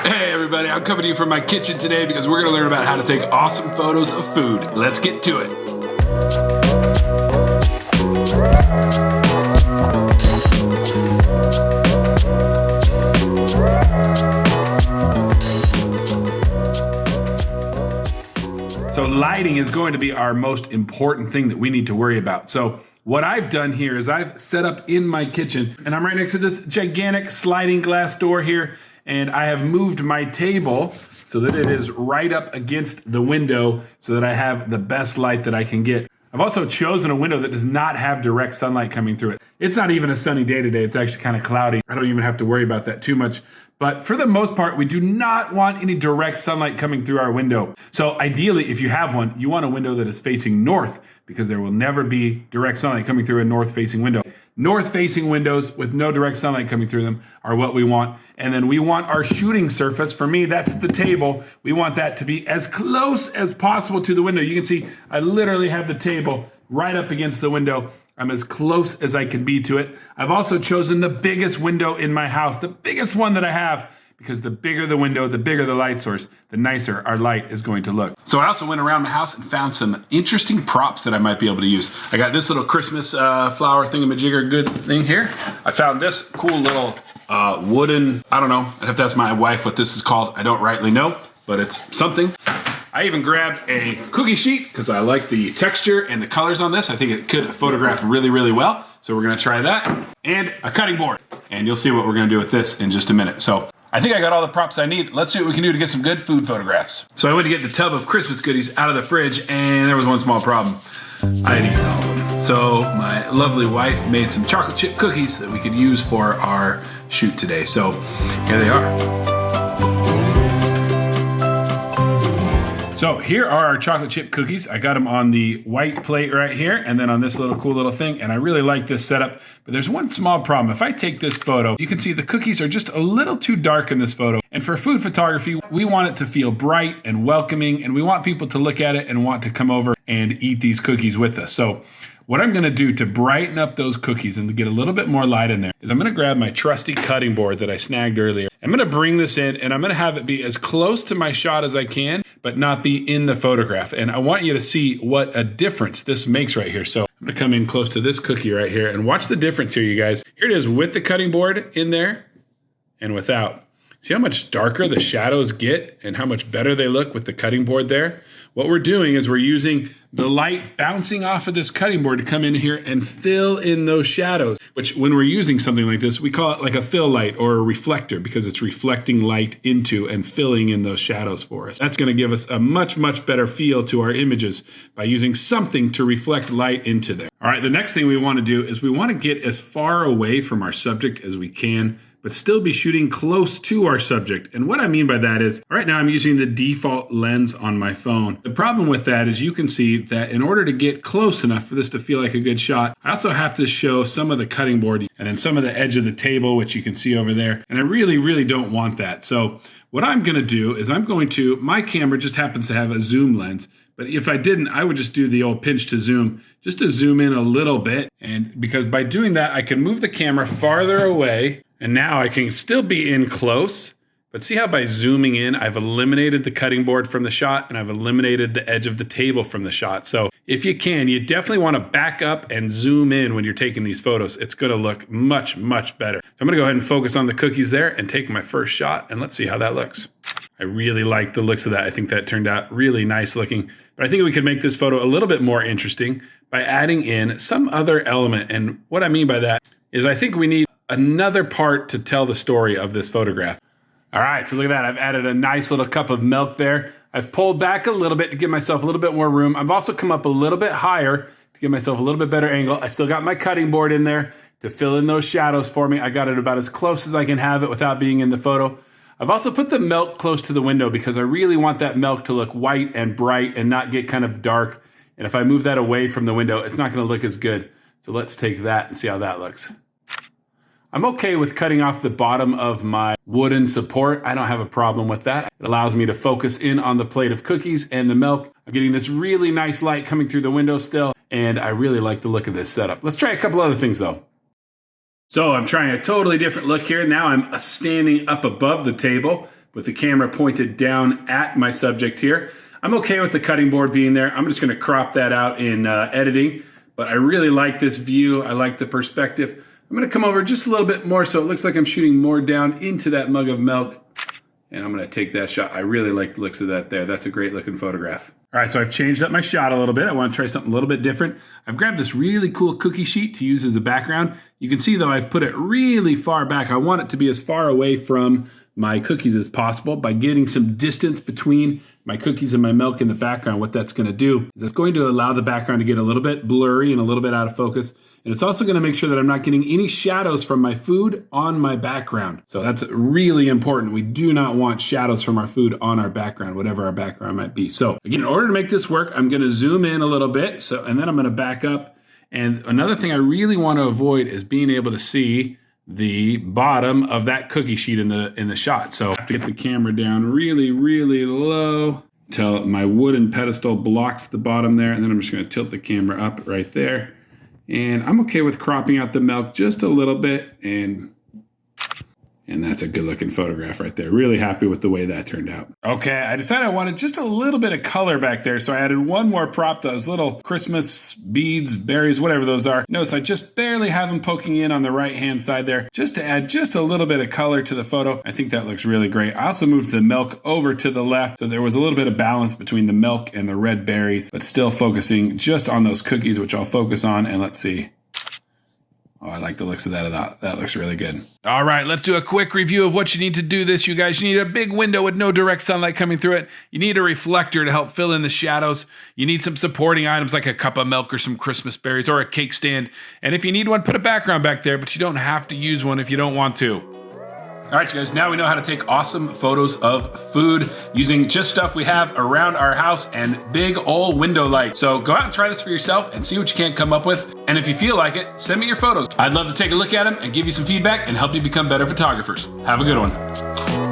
Hey everybody, I'm coming to you from my kitchen today because we're gonna learn about how to take awesome photos of food. Let's get to it. So lighting is going to be our most important thing that we need to worry about. So what I've done here is I've set up in my kitchen, and I'm right next to this gigantic sliding glass door here, and I have moved my table so that it is right up against the window so that I have the best light that I can get. I've also chosen a window that does not have direct sunlight coming through it. It's not even a sunny day today. It's actually kind of cloudy. I don't even have to worry about that too much. But for the most part, we do not want any direct sunlight coming through our window. So ideally, if you have one, you want a window that is facing north because there will never be direct sunlight coming through a north-facing window. North-facing windows with no direct sunlight coming through them are what we want. And then we want our shooting surface, for me, that's the table. We want that to be as close as possible to the window. You can see I literally have the table right up against the window. I'm as close as I can be to it. I've also chosen the biggest window in my house, the biggest one that I have, because the bigger the window, the bigger the light source, the nicer our light is going to look. So I also went around my house and found some interesting props that I might be able to use. I got this little Christmas flower thingamajigger good thing here. I found this cool little wooden, I don't know, I'd have to ask my wife what this is called. I don't rightly know, but it's something. I even grabbed a cookie sheet because I like the texture and the colors on this. I think it could photograph really, really well. So we're gonna try that. And a cutting board. And you'll see what we're gonna do with this in just a minute. So I think I got all the props I need. Let's see what we can do to get some good food photographs. So I went to get the tub of Christmas goodies out of the fridge, and there was one small problem. I didn't eat all of them. So my lovely wife made some chocolate chip cookies that we could use for our shoot today. So here they are. So here are our chocolate chip cookies. I got them on the white plate right here and then on this little cool little thing. And I really like this setup, but there's one small problem. If I take this photo, you can see the cookies are just a little too dark in this photo. And for food photography, we want it to feel bright and welcoming, and we want people to look at it and want to come over and eat these cookies with us. So what I'm gonna do to brighten up those cookies and to get a little bit more light in there is I'm gonna grab my trusty cutting board that I snagged earlier. I'm gonna bring this in and I'm gonna have it be as close to my shot as I can, but not be in the photograph. And I want you to see what a difference this makes right here. So I'm gonna come in close to this cookie right here and watch the difference here, you guys. Here it is with the cutting board in there and without. See how much darker the shadows get and how much better they look with the cutting board there? What we're doing is we're using the light bouncing off of this cutting board to come in here and fill in those shadows, which when we're using something like this, we call it like a fill light or a reflector because it's reflecting light into and filling in those shadows for us. That's gonna give us a much, much better feel to our images by using something to reflect light into there. All right, the next thing we wanna do is we wanna get as far away from our subject as we can, but still be shooting close to our subject. And what I mean by that is, right now I'm using the default lens on my phone. The problem with that is you can see that in order to get close enough for this to feel like a good shot, I also have to show some of the cutting board and then some of the edge of the table, which you can see over there. And I really, really don't want that. So what I'm gonna do is my camera just happens to have a zoom lens, but if I didn't, I would just do the old pinch to zoom, just to zoom in a little bit. And because by doing that, I can move the camera farther away. And now I can still be in close, but see how by zooming in, I've eliminated the cutting board from the shot and I've eliminated the edge of the table from the shot. So if you can, you definitely want to back up and zoom in when you're taking these photos. It's going to look much, much better. So I'm going to go ahead and focus on the cookies there and take my first shot and let's see how that looks. I really like the looks of that. I think that turned out really nice looking, but I think we could make this photo a little bit more interesting by adding in some other element. And what I mean by that is I think we need another part to tell the story of this photograph. All right, so look at that. I've added a nice little cup of milk there. I've pulled back a little bit to give myself a little bit more room. I've also come up a little bit higher to give myself a little bit better angle. I still got my cutting board in there to fill in those shadows for me. I got it about as close as I can have it without being in the photo. I've also put the milk close to the window because I really want that milk to look white and bright and not get kind of dark. And if I move that away from the window, it's not gonna look as good. So let's take that and see how that looks. I'm okay with cutting off the bottom of my wooden support. I don't have a problem with that. It allows me to focus in on the plate of cookies and the milk. I'm getting this really nice light coming through the window still, and I really like the look of this setup. Let's try a couple other things though. So I'm trying a totally different look here. Now I'm standing up above the table. with the camera pointed down at my subject here. I'm okay with the cutting board being there. I'm just gonna crop that out in editing, but I really like this view. I like the perspective. I'm gonna come over just a little bit more so it looks like I'm shooting more down into that mug of milk. And I'm gonna take that shot. I really like the looks of that there. That's a great looking photograph. All right, so I've changed up my shot a little bit. I wanna try something a little bit different. I've grabbed this really cool cookie sheet to use as a background. You can see though, I've put it really far back. I want it to be as far away from my cookies as possible by getting some distance between my cookies and my milk in the background. What that's gonna do is it's going to allow the background to get a little bit blurry and a little bit out of focus. And it's also gonna make sure that I'm not getting any shadows from my food on my background. So that's really important. We do not want shadows from our food on our background, whatever our background might be. So again, in order to make this work, I'm gonna zoom in a little bit. And then I'm gonna back up. And another thing I really wanna avoid is being able to see the bottom of that cookie sheet in the shot. So I have to get the camera down really, really low until my wooden pedestal blocks the bottom there. And then I'm just gonna tilt the camera up right there. And I'm okay with cropping out the milk just a little bit, and that's a good looking photograph right there. Really happy with the way that turned out. Okay, I decided I wanted just a little bit of color back there, so I added one more prop, those little Christmas beads, berries, whatever those are. Notice I just barely have them poking in on the right-hand side there, just to add just a little bit of color to the photo. I think that looks really great. I also moved the milk over to the left, so there was a little bit of balance between the milk and the red berries, but still focusing just on those cookies, which I'll focus on, and let's see. Oh, I like the looks of that. That looks really good. All right, let's do a quick review of what you need to do this, you guys. You need a big window with no direct sunlight coming through it. You need a reflector to help fill in the shadows. You need some supporting items like a cup of milk or some Christmas berries or a cake stand. And if you need one, put a background back there, but you don't have to use one if you don't want to. All right, you guys, now we know how to take awesome photos of food using just stuff we have around our house and big old window light. So go out and try this for yourself and see what you can come up with. And if you feel like it, send me your photos. I'd love to take a look at them and give you some feedback and help you become better photographers. Have a good one.